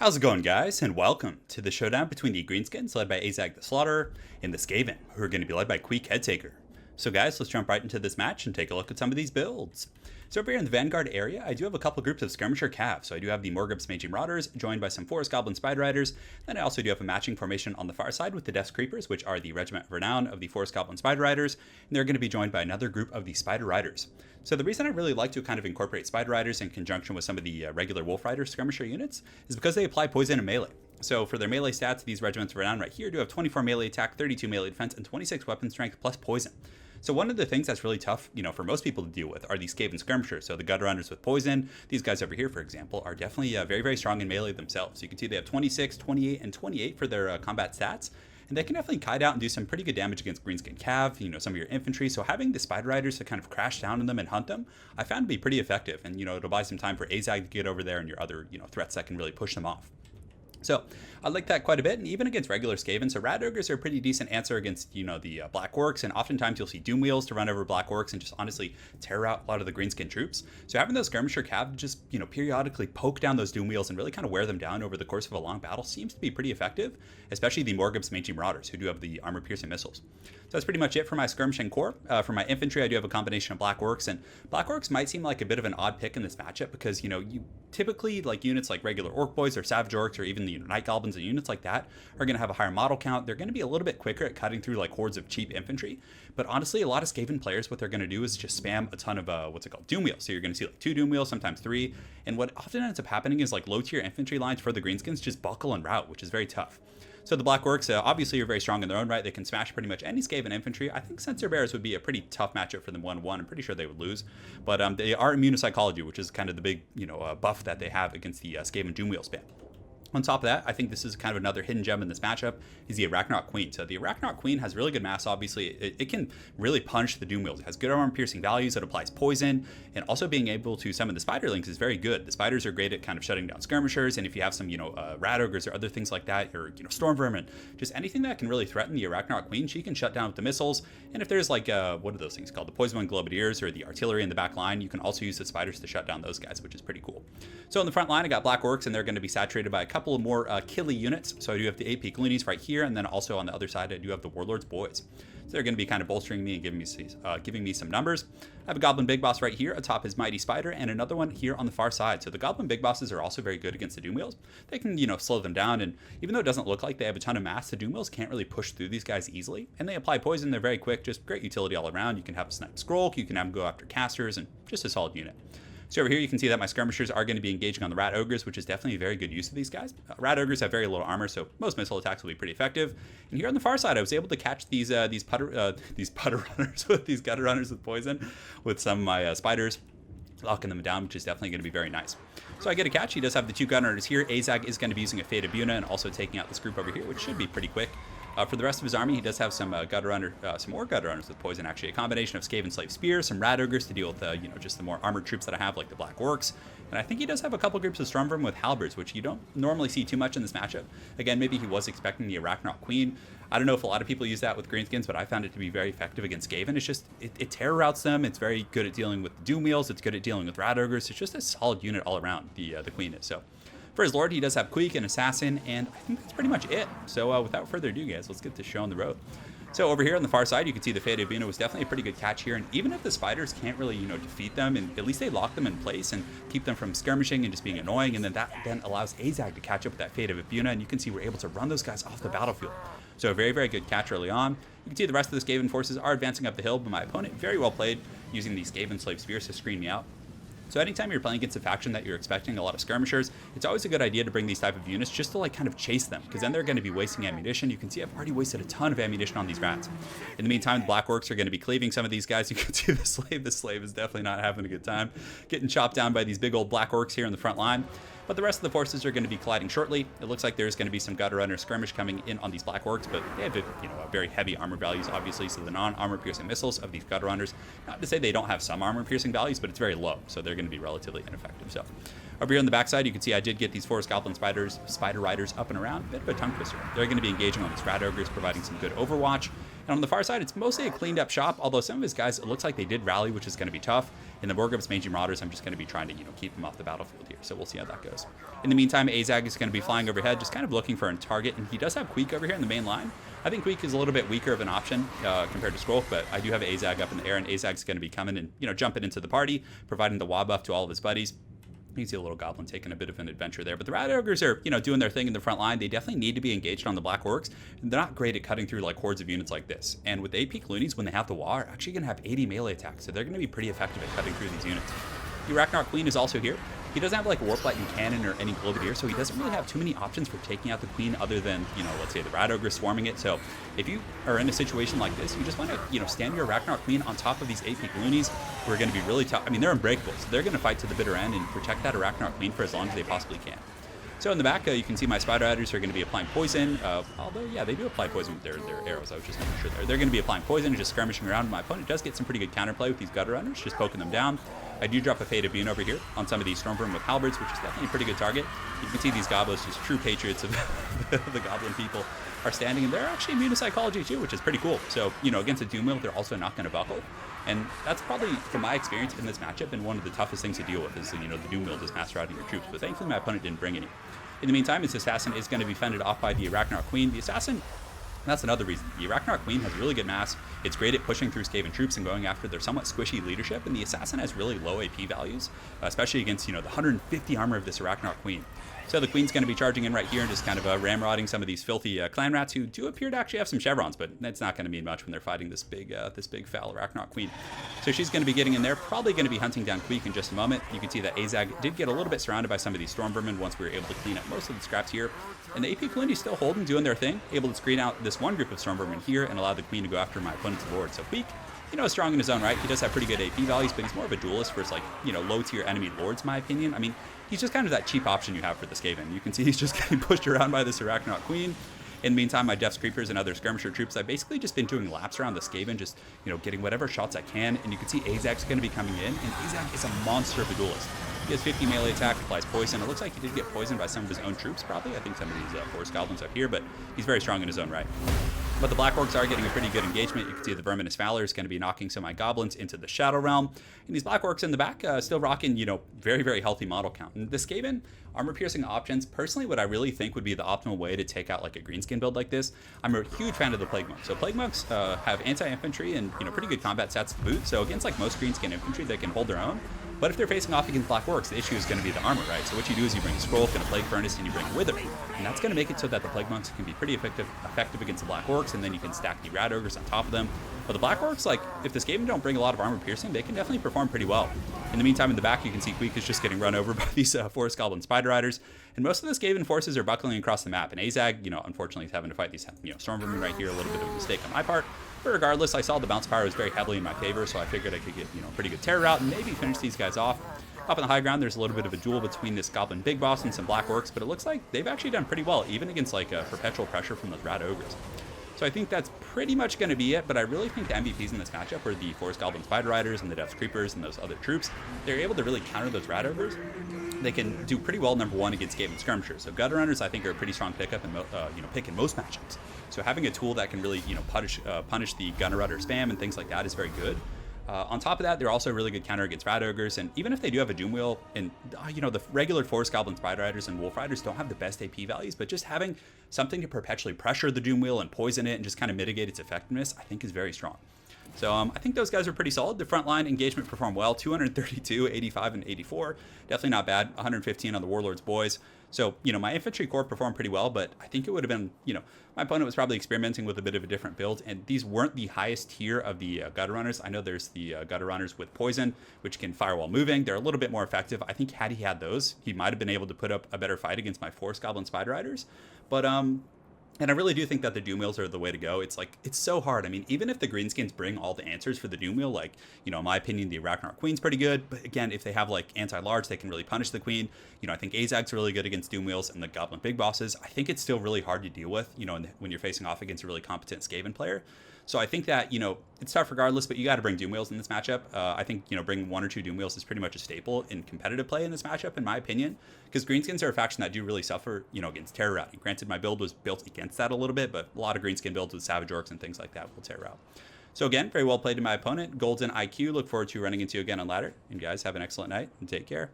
How's it going, guys? And welcome to the showdown between the Greenskins, led by Azag the Slaughterer, and the Skaven, who are going to be led by Queek Headtaker. So guys, let's jump right into this match and take a look at some of these builds. So over here in the Vanguard area, I do have a couple groups of Skirmisher Cav. So I do have the Morgub's Magi Marauders, joined by some Forest Goblin Spider Riders. Then I also do have a matching formation on the far side with the Death Creepers, which are the Regiment of Renown of the Forest Goblin Spider Riders. And they're going to be joined by another group of the Spider Riders. So the reason I really like to kind of incorporate Spider Riders in conjunction with some of the regular Wolf Rider Skirmisher units is because they apply poison and melee. So for their melee stats, these Regiments of Renown right here do have 24 melee attack, 32 melee defense, and 26 weapon strength plus poison. So one of the things that's really tough, for most people to deal with are these Skaven skirmishers. So the Gutter Runners with poison, these guys over here, for example, are definitely very, very strong in melee themselves. So you can see they have 26, 28, and 28 for their combat stats. And they can definitely kite out and do some pretty good damage against Greenskin Cav, some of your infantry. So having the Spider Riders to kind of crash down on them and hunt them, I found to be pretty effective. And, it'll buy some time for Azag to get over there and your other, threats that can really push them off. So I like that quite a bit, and even against regular Skaven. So Rat Ogres are a pretty decent answer against, the Black Orcs, and oftentimes you'll see Doom Wheels to run over Black Orcs and just honestly tear out a lot of the Greenskin troops. So having those Skirmisher Cav just, periodically poke down those Doom Wheels and really kind of wear them down over the course of a long battle seems to be pretty effective, especially the Morgub's Magi Marauders, who do have the armor-piercing missiles. So that's pretty much it for my Skirmishing Corps. For my Infantry, I do have a combination of Black Orcs, and Black Orcs might seem like a bit of an odd pick in this matchup because, you typically, like units like regular Orc Boys or Savage Orcs or even the Night Goblins and units like that are going to have a higher model count. They're going to be a little bit quicker at cutting through like hordes of cheap infantry. But honestly, a lot of Skaven players, what they're going to do is just spam a ton of, Doom Wheels. So you're going to see like 2 Doom Wheels, sometimes 3. And what often ends up happening is like low tier infantry lines for the Greenskins just buckle and rout, which is very tough. So the Black Orcs obviously are very strong in their own right. They can smash pretty much any Skaven infantry. I think Censor Bears would be a pretty tough matchup for them 1-1. I'm pretty sure they would lose. But they are immune to psychology, which is kind of the big buff that they have against the Skaven Doom Wheel spam. On top of that, I think this is kind of another hidden gem in this matchup, is the Arachnoid Queen. So the Arachnoid Queen has really good mass, obviously. It can really punch the Doom Wheels. It has good armor-piercing values, it applies poison, and also being able to summon the Spiderlings is very good. The Spiders are great at kind of shutting down Skirmishers, and if you have some, Rat Ogres or other things like that, or, Storm Vermin, just anything that can really threaten the Arachnoid Queen, she can shut down with the missiles. And if there's like, what are those things called? The Poison One Globadiers or the artillery in the back line, you can also use the Spiders to shut down those guys, which is pretty cool. So in the front line, I got Black Orcs, and they're going to be saturated by a couple of more killy units. So I do have the AP Gloonies right here, and then also on the other side I do have the Warlord's Boys. So they're going to be kind of bolstering me and giving me some numbers. I have a Goblin Big Boss right here atop his Mighty Spider, and another one here on the far side. So the Goblin Big Bosses are also very good against the Doom Wheels. They can slow them down, and even though it doesn't look like they have a ton of mass, the Doom Wheels can't really push through these guys easily, and they apply poison. They're very quick, just great utility all around. You can have a Snipe Scroll, you can have them go after casters, and just a solid unit. So over here you can see that my Skirmishers are going to be engaging on the Rat Ogres, which is definitely a very good use of these guys. Rat Ogres have very little armor, so most missile attacks will be pretty effective. And here on the far side, I was able to catch these putter runners with these Gutter Runners with poison with some of my Spiders, locking them down, which is definitely going to be very nice. So I get a catch. He does have the 2 Gutter Runners here. Azag is going to be using a Fade of Buna and also taking out this group over here, which should be pretty quick. For the rest of his army, he does have some more Gutter Runners with poison, actually. A combination of Skaven Slave Spears, some Rat Ogres to deal with, just the more armored troops that I have, like the Black Orcs. And I think he does have a couple groups of Storm Vermin with Halberds, which you don't normally see too much in this matchup. Again, maybe he was expecting the Arachnoid Queen. I don't know if a lot of people use that with Greenskins, but I found it to be very effective against Skaven. It's just, it terror routs them. It's very good at dealing with the Doom Wheels. It's good at dealing with Rat Ogres. It's just a solid unit all around, the Queen is. So for his Lord, he does have Queek and Assassin, and I think that's pretty much it. So without further ado, guys, let's get this show on the road. So over here on the far side, you can see the Fade of Buna was definitely a pretty good catch here. And even if the Spiders can't really, defeat them, and at least they lock them in place and keep them from skirmishing and just being annoying. And then that then allows Azag to catch up with that Fade of Buna. And you can see we're able to run those guys off the battlefield. So a very, very good catch early on. You can see the rest of the Skaven forces are advancing up the hill, but my opponent very well played using these Skaven Slave Spears to screen me out. So anytime you're playing against a faction that you're expecting a lot of skirmishers, it's always a good idea to bring these type of units just to kind of chase them, because then they're going to be wasting ammunition. You can see I've already wasted a ton of ammunition on these rats. In the meantime, the Black Orcs are going to be cleaving some of these guys. You can see the slave. The slave is definitely not having a good time, getting chopped down by these big old Black Orcs here in the front line. But the rest of the forces are going to be colliding shortly. It looks like there's going to be some Gutter Runner skirmish coming in on these Black Orcs, but they have very heavy armor values, obviously, so the non-armor piercing missiles of these Gutter Runners, not to say they don't have some armor piercing values, but it's very low, so they're going to be relatively ineffective. So Over here on the backside, you can see I did get these Forest Goblin Spider Riders up and around. Bit of a tongue twister. They're going to be engaging on these Rat Ogres, providing some good overwatch. And on the far side, it's mostly a cleaned up shop, although some of his guys, it looks like they did rally, which is going to be tough. In the Morgub's Mangy Marauders, I'm just going to be trying to, keep them off the battafield here. So we'll see how that goes. In the meantime, Azag is going to be flying overhead, just kind of looking for a target. And he does have Queek over here in the main line. I think Queek is a little bit weaker of an option compared to Skrolf, but I do have Azag up in the air, and Azag's going to be coming and, jumping into the party, providing the wah buff to all of his buddies. You can see a little goblin taking a bit of an adventure there. But the Rat Ogres are, doing their thing in the front line. They definitely need to be engaged on the Black Orcs. They're not great at cutting through like hordes of units like this. And with 8 loonies, when they have the wah, are actually going to have 80 melee attacks. So they're going to be pretty effective at cutting through these units. The Arachnarch Queen is also here. He doesn't have like a Warp Lightning Cannon or any Globadier, so he doesn't really have too many options for taking out the Queen other than, let's say the Rat Ogre swarming it. So if you are in a situation like this, you just want to, stand your Arachnarch Queen on top of these 8 loonies who are going to be really tough. I mean, they're unbreakable, so they're going to fight to the bitter end and protect that Arachnarch Queen for as long as they possibly can. So in the back, you can see my Spider Riders are going to be applying poison. Although, yeah, they do apply poison with their arrows. I was just making sure there. They're going to be applying poison and just skirmishing around. My opponent does get some pretty good counterplay with these Gutter Runners, just poking them down. I do drop a Fade of Bean over here on some of these Stormvermin with Halberds, which is definitely a pretty good target. You can see these Goblins, just true patriots of the Goblin people, are standing, and they're actually immune to psychology too, which is pretty cool. So, against a Doom Wheel, they're also not going to buckle. And that's probably, from my experience in this matchup, been one of the toughest things to deal with is, the Doom Wheel just mass routing your troops. But thankfully, my opponent didn't bring any. In the meantime, his Assassin is going to be fended off by the Arachnarch Queen. The Assassin, that's another reason. The Arachnarch Queen has really good mass. It's great at pushing through Skaven troops and going after their somewhat squishy leadership, and the Assassin has really low AP values, especially against, the 150 armor of this Arachnarch Queen. So the Queen's going to be charging in right here and just kind of ramrodding some of these filthy clan rats who do appear to actually have some chevrons, but that's not going to mean much when they're fighting this big foul Arachnarch Queen. So she's going to be getting in there, probably going to be hunting down Queek in just a moment. You can see that Azag did get a little bit surrounded by some of these Stormvermin once we were able to clean up most of the scraps here. And the AP Kalundi's still holding, doing their thing, able to screen out this one group of Stormvermin here and allow the Queen to go after my opponent's board. So Queek, strong in his own right. He does have pretty good AP values, but he's more of a duelist versus low-tier enemy lords, in my opinion. I mean, he's just kind of that cheap option you have for the Skaven. You can see he's just getting pushed around by this Arachnarch Queen. In the meantime, my Death Creepers and other skirmisher troops, I've basically just been doing laps around the Skaven, just, getting whatever shots I can. And you can see Azag's going to be coming in, and Azag is a monster of a duelist. He has 50 melee attack, applies poison. It looks like he did get poisoned by some of his own troops, probably. I think some of these Forest Goblins up here, but he's very strong in his own right. But the Black Orcs are getting a pretty good engagement. You can see the Verminous Valor is going to be knocking some of my Goblins into the Shadow Realm. And these Black Orcs in the back still rocking, very, very healthy model count. And the Skaven armor-piercing options, personally, what I really think would be the optimal way to take out like a Greenskin build like this. I'm a huge fan of the Plague Monks. So Plague Monks have anti-infantry and, pretty good combat stats to boot. So against like most Greenskin infantry, they can hold their own. But if they're facing off against Black Orcs, the issue is going to be the armor, right? So what you do is you bring a Scroll and a Plague Furnace and you bring a Wither. And that's going to make it so that the Plague Monks can be pretty effective against the Black Orcs, and then you can stack the Rat Ogres on top of them. But the Black Orcs, like, if the Skaven don't bring a lot of armor piercing, they can definitely perform pretty well. In the meantime, in the back, you can see Queek is just getting run over by these Forest Goblin Spider Riders. And most of the Skaven forces are buckling across the map. And Azag, unfortunately, is having to fight these, Stormvermin right here. A little bit of a mistake on my part. But regardless, I saw the bounce power was very heavily in my favor, so I figured I could get, a pretty good terror out and maybe finish these guys off. Up on the high ground, there's a little bit of a duel between this Goblin Big Boss and some Black Orcs, but it looks like they've actually done pretty well, even against like perpetual pressure from those Rat Ogres. So I think that's pretty much going to be it, but I really think the MVPs in this matchup are the Forest Goblin Spider Riders and the Death Creepers and those other troops. They're able to really counter those Rat Ogres. They can do pretty well, number one, against Skaven Skirmishers. So Gutter Runners, I think, are a pretty strong pickup and pick in most matchups. So having a tool that can really, punish the Gunner Runner spam and things like that is very good. On top of that, they're also a really good counter against Rat Ogres, and even if they do have a Doom Wheel, and the regular Forest Goblin Spider Riders and Wolf Riders don't have the best AP values, but just having something to perpetually pressure the Doom Wheel and poison it and just kind of mitigate its effectiveness, I think is very strong. So I think those guys are pretty solid. The Frontline Engagement performed well, 232, 85, and 84. Definitely not bad. 115 on the Warlord's Boys. So, my Infantry Corps performed pretty well, but I think it would have been, my opponent was probably experimenting with a bit of a different build, and these weren't the highest tier of the Gutter Runners. I know there's the Gutter Runners with Poison, which can fire while moving. They're a little bit more effective. I think had he had those, he might have been able to put up a better fight against my Forest Goblin Spider Riders. But, and I really do think that the Doom Wheels are the way to go. It's like, it's so hard. I mean, even if the Greenskins bring all the answers for the Doom Wheel, like, in my opinion, the Arachnarch Queen's pretty good. But again, if they have like anti-large, they can really punish the Queen. I think Azag's really good against Doom Wheels and the Goblin Big Bosses. I think it's still really hard to deal with, when you're facing off against a really competent Skaven player. So I think that, it's tough regardless, but you got to bring Doom Wheels in this matchup. I think, bringing 1 or 2 Doom Wheels is pretty much a staple in competitive play in this matchup, in my opinion, because Greenskins are a faction that do really suffer, against Terror Routing. Granted, my build was built against that a little bit, but a lot of Greenskin builds with Savage Orcs and things like that will Terror Route. So again, very well played to my opponent. Golden IQ. Look forward to running into you again on ladder. And guys, have an excellent night and take care.